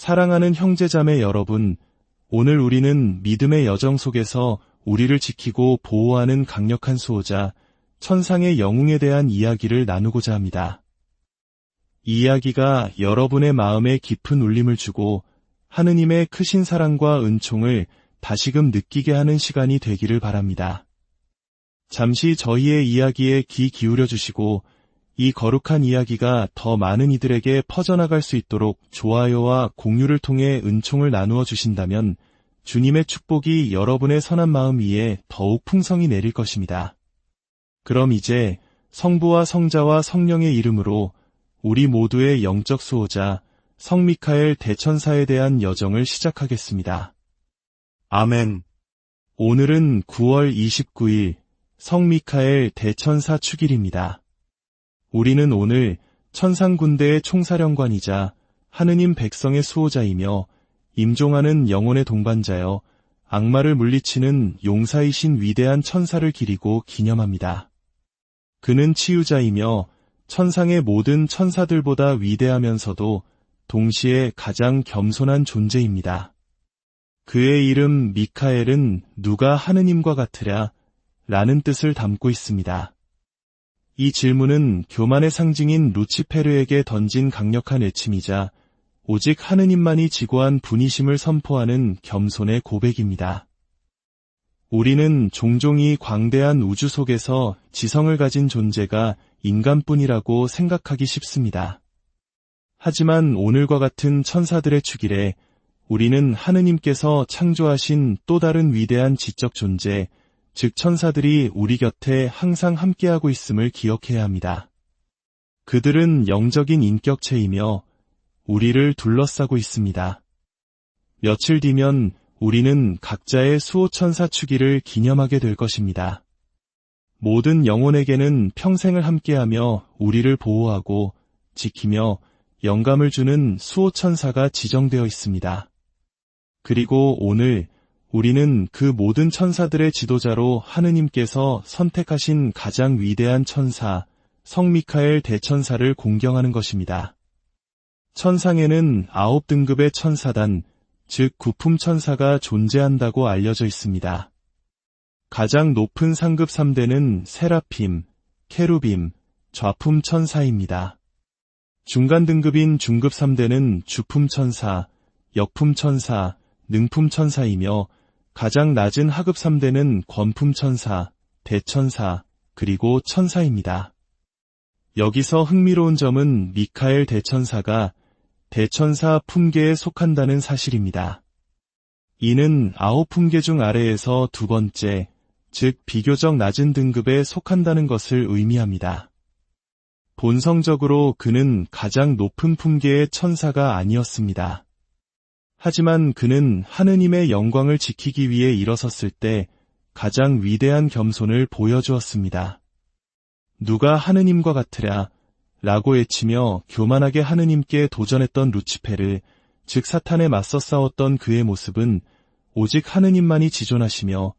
사랑하는 형제자매 여러분, 오늘 우리는 믿음의 여정 속에서 우리를 지키고 보호하는 강력한 수호자, 천상의 영웅에 대한 이야기를 나누고자 합니다. 이 이야기가 여러분의 마음에 깊은 울림을 주고 하느님의 크신 사랑과 은총을 다시금 느끼게 하는 시간이 되기를 바랍니다. 잠시 저희의 이야기에 귀 기울여 주시고 이 거룩한 이야기가 더 많은 이들에게 퍼져나갈 수 있도록 좋아요와 공유를 통해 은총을 나누어 주신다면 주님의 축복이 여러분의 선한 마음 위에 더욱 풍성히 내릴 것입니다. 그럼 이제 성부와 성자와 성령의 이름으로 우리 모두의 영적 수호자 성 미카엘 대천사에 대한 여정을 시작하겠습니다. 아멘. 오늘은 9월 29일 성 미카엘 대천사 축일입니다. 우리는 오늘 천상군대의 총사령관이자 하느님 백성의 수호자이며 임종하는 영혼의 동반자여 악마를 물리치는 용사이신 위대한 천사를 기리고 기념합니다. 그는 치유자이며 천상의 모든 천사들보다 위대하면서도 동시에 가장 겸손한 존재입니다. 그의 이름 미카엘은 누가 하느님과 같으랴? 라는 뜻을 담고 있습니다. 이 질문은 교만의 상징인 루치페르에게 던진 강력한 외침이자 오직 하느님만이 지고한 분이심을 선포하는 겸손의 고백입니다. 우리는 종종 이 광대한 우주 속에서 지성을 가진 존재가 인간뿐이라고 생각하기 쉽습니다. 하지만 오늘과 같은 천사들의 축일에 우리는 하느님께서 창조하신 또 다른 위대한 지적 존재, 즉 천사들이 우리 곁에 항상 함께하고 있음을 기억해야 합니다. 그들은 영적인 인격체이며 우리를 둘러싸고 있습니다. 며칠 뒤면 우리는 각자의 수호천사 축일을 기념하게 될 것입니다. 모든 영혼에게는 평생을 함께하며 우리를 보호하고 지키며 영감을 주는 수호천사가 지정되어 있습니다. 그리고 오늘 우리는 그 모든 천사들의 지도자로 하느님께서 선택하신 가장 위대한 천사, 성 미카엘 대천사를 공경하는 것입니다. 천상에는 9등급의 천사단, 즉 구품 천사가 존재한다고 알려져 있습니다. 가장 높은 상급 3대는 세라핌, 케루빔, 좌품 천사입니다. 중간 등급인 중급 3대는 주품 천사, 역품 천사, 능품 천사이며 가장 낮은 하급 3대는 권품 천사, 대천사, 그리고 천사입니다. 여기서 흥미로운 점은 미카엘 대천사가 대천사 품계에 속한다는 사실입니다. 이는 9품계 중 아래에서 두 번째, 즉 비교적 낮은 등급에 속한다는 것을 의미합니다. 본성적으로 그는 가장 높은 품계의 천사가 아니었습니다. 하지만 그는 하느님의 영광을 지키기 위해 일어섰을 때 가장 위대한 겸손을 보여주었습니다. 누가 하느님과 같으랴? 라고 외치며 교만하게 하느님께 도전했던 루치페르, 즉 사탄에 맞서 싸웠던 그의 모습은 오직 하느님만이 지존하시며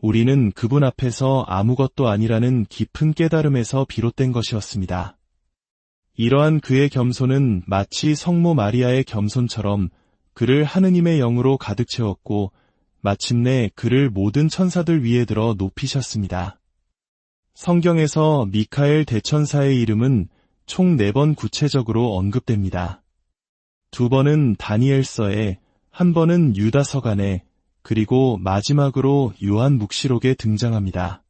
우리는 그분 앞에서 아무것도 아니라는 깊은 깨달음에서 비롯된 것이었습니다. 이러한 그의 겸손은 마치 성모 마리아의 겸손처럼 그를 하느님의 영으로 가득 채웠고 마침내 그를 모든 천사들 위에 들어 높이셨습니다. 성경에서 미카엘 대천사의 이름은 총 4번 구체적으로 언급됩니다. 2번은 다니엘서에, 1번은 유다서간에, 그리고 마지막으로 요한묵시록에 등장합니다.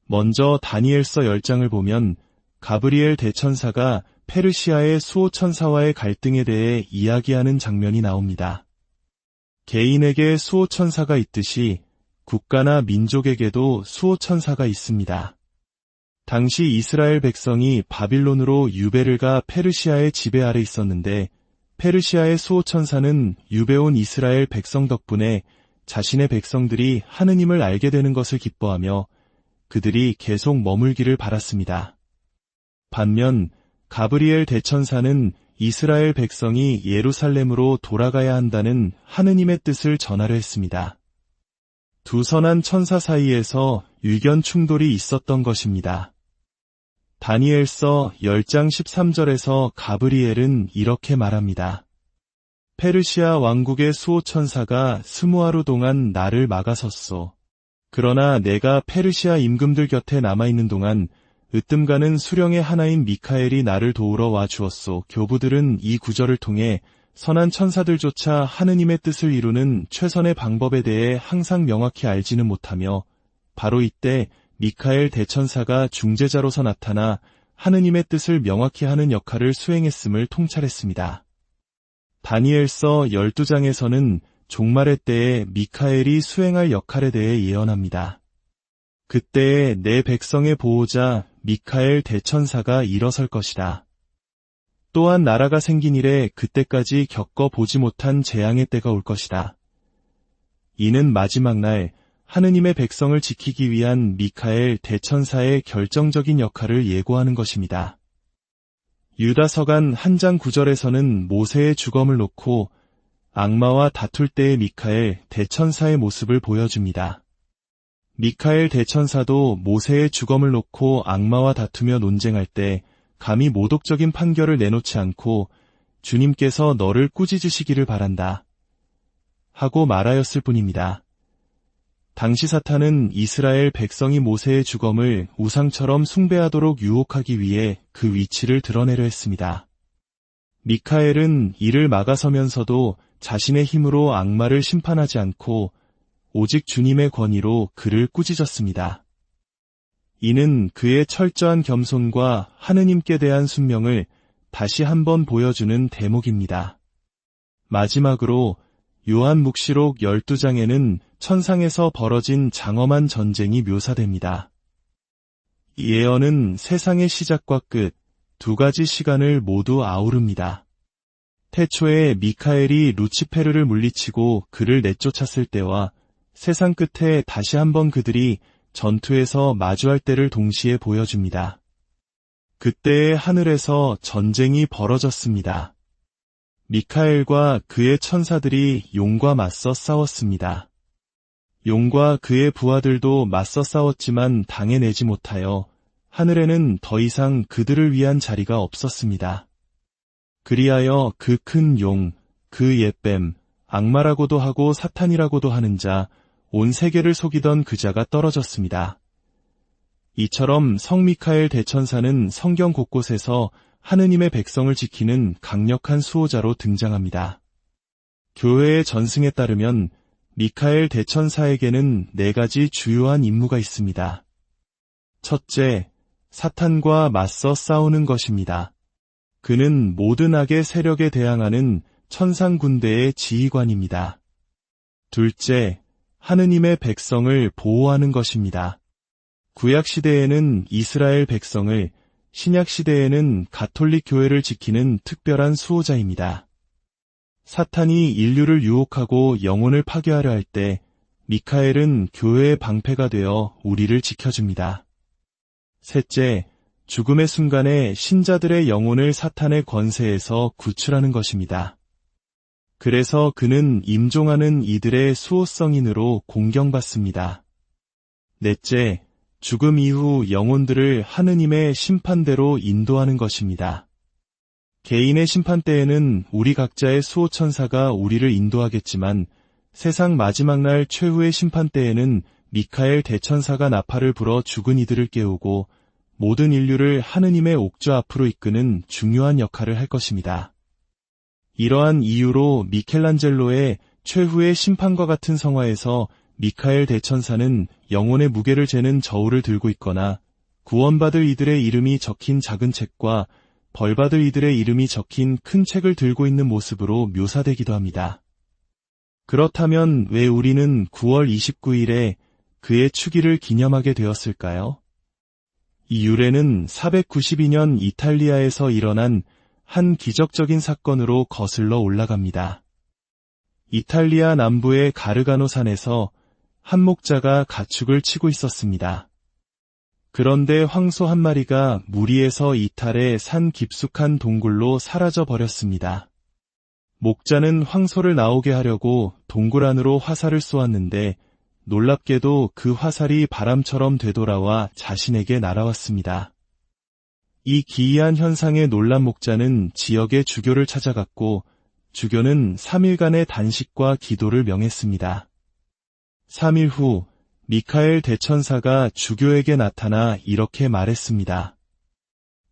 먼저 다니엘서 10장을 보면 가브리엘 대천사가 페르시아의 수호천사와의 갈등에 대해 이야기하는 장면이 나옵니다. 개인에게 수호천사가 있듯이 국가나 민족에게도 수호천사가 있습니다. 당시 이스라엘 백성이 바빌론으로 유배를 가 페르시아의 지배 아래 있었는데 페르시아의 수호천사는 유배온 이스라엘 백성 덕분에 자신의 백성들이 하느님을 알게 되는 것을 기뻐하며 그들이 계속 머물기를 바랐습니다. 반면 가브리엘 대천사는 이스라엘 백성이 예루살렘으로 돌아가야 한다는 하느님의 뜻을 전하려 했습니다. 두 선한 천사 사이에서 의견 충돌이 있었던 것입니다. 다니엘서 10장 13절에서 가브리엘은 이렇게 말합니다. 페르시아 왕국의 수호천사가 20하루 동안 나를 막아섰소. 그러나 내가 페르시아 임금들 곁에 남아있는 동안 으뜸가는 수령의 하나인 미카엘이 나를 도우러 와 주었소. 교부들은 이 구절을 통해 선한 천사들조차 하느님의 뜻을 이루는 최선의 방법에 대해 항상 명확히 알지는 못하며 바로 이때 미카엘 대천사가 중재자로서 나타나 하느님의 뜻을 명확히 하는 역할을 수행했음을 통찰했습니다. 다니엘서 12장에서는 종말의 때에 미카엘이 수행할 역할에 대해 예언합니다. 그때에 내 백성의 보호자 미카엘 대천사가 일어설 것이다. 또한 나라가 생긴 이래 그때까지 겪어보지 못한 재앙의 때가 올 것이다. 이는 마지막 날 하느님의 백성을 지키기 위한 미카엘 대천사의 결정적인 역할을 예고하는 것입니다. 유다서간 1장 9절에서는 모세의 주검을 놓고 악마와 다툴 때의 미카엘 대천사의 모습을 보여줍니다. 미카엘 대천사도 모세의 주검을 놓고 악마와 다투며 논쟁할 때 감히 모독적인 판결을 내놓지 않고 주님께서 너를 꾸짖으시기를 바란다 하고 말하였을 뿐입니다. 당시 사탄은 이스라엘 백성이 모세의 주검을 우상처럼 숭배하도록 유혹하기 위해 그 위치를 드러내려 했습니다. 미카엘은 이를 막아서면서도 자신의 힘으로 악마를 심판하지 않고 오직 주님의 권위로 그를 꾸짖었습니다. 이는 그의 철저한 겸손과 하느님께 대한 순명을 다시 한번 보여주는 대목입니다. 마지막으로 요한묵시록 12장에는 천상에서 벌어진 장엄한 전쟁이 묘사됩니다. 이 예언은 세상의 시작과 끝, 두 가지 시간을 모두 아우릅니다. 태초에 미카엘이 루치페르를 물리치고 그를 내쫓았을 때와 세상 끝에 다시 한번 그들이 전투에서 마주할 때를 동시에 보여줍니다. 그때의 하늘에서 전쟁이 벌어졌습니다. 미카엘과 그의 천사들이 용과 맞서 싸웠습니다. 용과 그의 부하들도 맞서 싸웠지만 당해내지 못하여 하늘에는 더 이상 그들을 위한 자리가 없었습니다. 그리하여 그 큰 용, 그 옛뱀, 악마라고도 하고 사탄이라고도 하는 자, 온 세계를 속이던 그 자가 떨어졌습니다. 이처럼 성 미카엘 대천사는 성경 곳곳에서 하느님의 백성을 지키는 강력한 수호자로 등장합니다. 교회의 전승에 따르면 미카엘 대천사에게는 4가지 주요한 임무가 있습니다. 첫째, 사탄과 맞서 싸우는 것입니다. 그는 모든 악의 세력에 대항하는 천상 군대의 지휘관입니다. 둘째, 하느님의 백성을 보호하는 것입니다. 구약시대에는 이스라엘 백성을, 신약시대에는 가톨릭 교회를 지키는 특별한 수호자입니다. 사탄이 인류를 유혹하고 영혼을 파괴하려 할 때 미카엘은 교회의 방패가 되어 우리를 지켜줍니다. 셋째, 죽음의 순간에 신자들의 영혼을 사탄의 권세에서 구출하는 것입니다. 그래서 그는 임종하는 이들의 수호성인으로 공경받습니다. 넷째, 죽음 이후 영혼들을 하느님의 심판대로 인도하는 것입니다. 개인의 심판 때에는 우리 각자의 수호천사가 우리를 인도하겠지만 세상 마지막 날 최후의 심판 때에는 미카엘 대천사가 나팔을 불어 죽은 이들을 깨우고 모든 인류를 하느님의 옥좌 앞으로 이끄는 중요한 역할을 할 것입니다. 이러한 이유로 미켈란젤로의 최후의 심판과 같은 성화에서 미카엘 대천사는 영혼의 무게를 재는 저울을 들고 있거나 구원받을 이들의 이름이 적힌 작은 책과 벌받을 이들의 이름이 적힌 큰 책을 들고 있는 모습으로 묘사되기도 합니다. 그렇다면 왜 우리는 9월 29일에 그의 축일을 기념하게 되었을까요? 이 유래는 492년 이탈리아에서 일어난 한 기적적인 사건으로 거슬러 올라갑니다. 이탈리아 남부의 가르가노 산에서 한 목자가 가축을 치고 있었습니다. 그런데 황소 한 마리가 무리에서 이탈해 산 깊숙한 동굴로 사라져 버렸습니다. 목자는 황소를 나오게 하려고 동굴 안으로 화살을 쏘았는데 놀랍게도 그 화살이 바람처럼 되돌아와 자신에게 날아왔습니다. 이 기이한 현상에 놀란 목자는 지역의 주교를 찾아갔고 주교는 3일간의 단식과 기도를 명했습니다. 3일 후 미카엘 대천사가 주교에게 나타나 이렇게 말했습니다.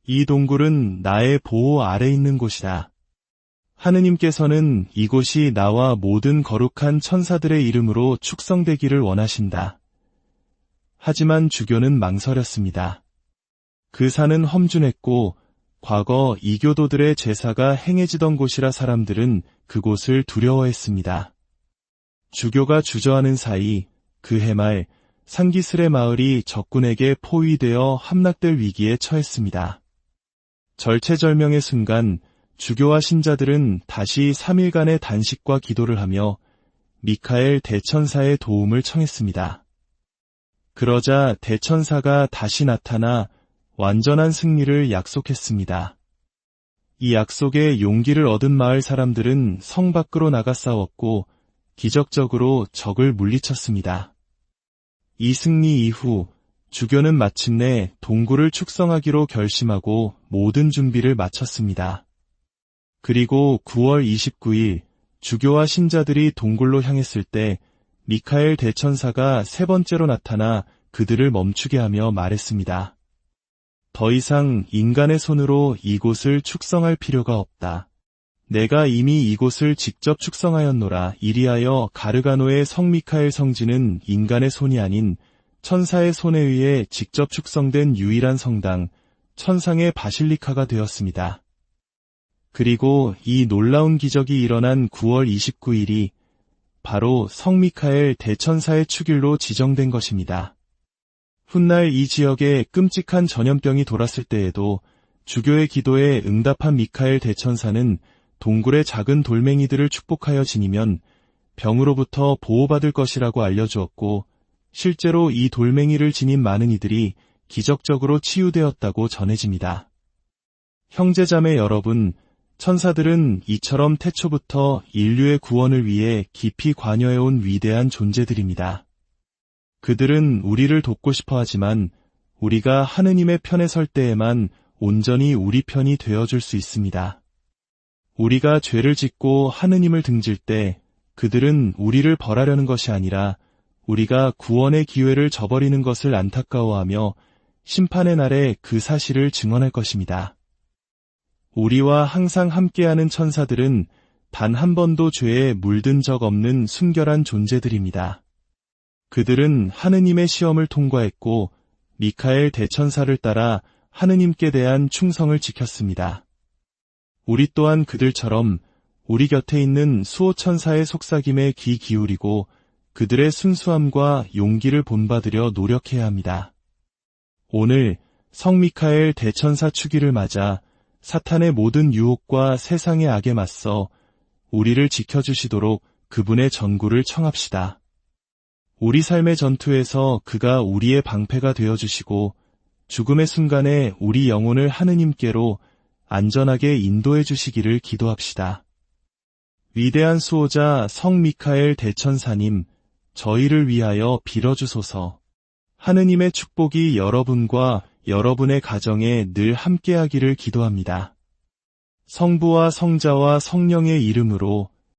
이 동굴은 나의 보호 아래 있는 곳이다. 하느님께서는 이곳이 나와 모든 거룩한 천사들의 이름으로 축성되기를 원하신다. 하지만 주교는 망설였습니다. 그 산은 험준했고 과거 이교도들의 제사가 행해지던 곳이라 사람들은 그곳을 두려워했습니다. 주교가 주저하는 사이 그 해말 산기슭의 마을이 적군에게 포위되어 함락될 위기에 처했습니다. 절체절명의 순간 주교와 신자들은 다시 3일간의 단식과 기도를 하며 미카엘 대천사의 도움을 청했습니다. 그러자 대천사가 다시 나타나 완전한 승리를 약속했습니다. 이 약속에 용기를 얻은 마을 사람들은 성 밖으로 나가 싸웠고 기적적으로 적을 물리쳤습니다. 이 승리 이후 주교는 마침내 동굴을 축성하기로 결심하고 모든 준비를 마쳤습니다. 그리고 9월 29일 주교와 신자들이 동굴로 향했을 때 미카엘 대천사가 세 번째로 나타나 그들을 멈추게 하며 말했습니다. 더 이상 인간의 손으로 이곳을 축성할 필요가 없다. 내가 이미 이곳을 직접 축성하였노라. 이리하여 가르가노의 성 미카엘 성지는 인간의 손이 아닌 천사의 손에 의해 직접 축성된 유일한 성당, 천상의 바실리카가 되었습니다. 그리고 이 놀라운 기적이 일어난 9월 29일이 바로 성 미카엘 대천사의 축일로 지정된 것입니다. 훗날 이 지역에 끔찍한 전염병이 돌았을 때에도 주교의 기도에 응답한 미카엘 대천사는 동굴의 작은 돌멩이들을 축복하여 지니면 병으로부터 보호받을 것이라고 알려주었고 실제로 이 돌멩이를 지닌 많은 이들이 기적적으로 치유되었다고 전해집니다. 형제자매 여러분, 천사들은 이처럼 태초부터 인류의 구원을 위해 깊이 관여해온 위대한 존재들입니다. 그들은 우리를 돕고 싶어 하지만 우리가 하느님의 편에 설 때에만 온전히 우리 편이 되어줄 수 있습니다. 우리가 죄를 짓고 하느님을 등질 때 그들은 우리를 벌하려는 것이 아니라 우리가 구원의 기회를 저버리는 것을 안타까워하며 심판의 날에 그 사실을 증언할 것입니다. 우리와 항상 함께하는 천사들은 단 한 번도 죄에 물든 적 없는 순결한 존재들입니다. 그들은 하느님의 시험을 통과했고 미카엘 대천사를 따라 하느님께 대한 충성을 지켰습니다. 우리 또한 그들처럼 우리 곁에 있는 수호천사의 속삭임에 귀 기울이고 그들의 순수함과 용기를 본받으려 노력해야 합니다. 오늘 성 미카엘 대천사 축일을 맞아 사탄의 모든 유혹과 세상의 악에 맞서 우리를 지켜주시도록 그분의 전구를 청합시다. 우리 삶의 전투에서 그가 우리의 방패가 되어주시고 죽음의 순간에 우리 영혼을 하느님께로 안전하게 인도해 주시기를 기도합시다. 위대한 수호자 성 미카엘 대천사님, 저희를 위하여 빌어주소서. 하느님의 축복이 여러분과 여러분의 가정에 늘 함께하기를 기도합니다. 성부와 성자와 성령의 이름으로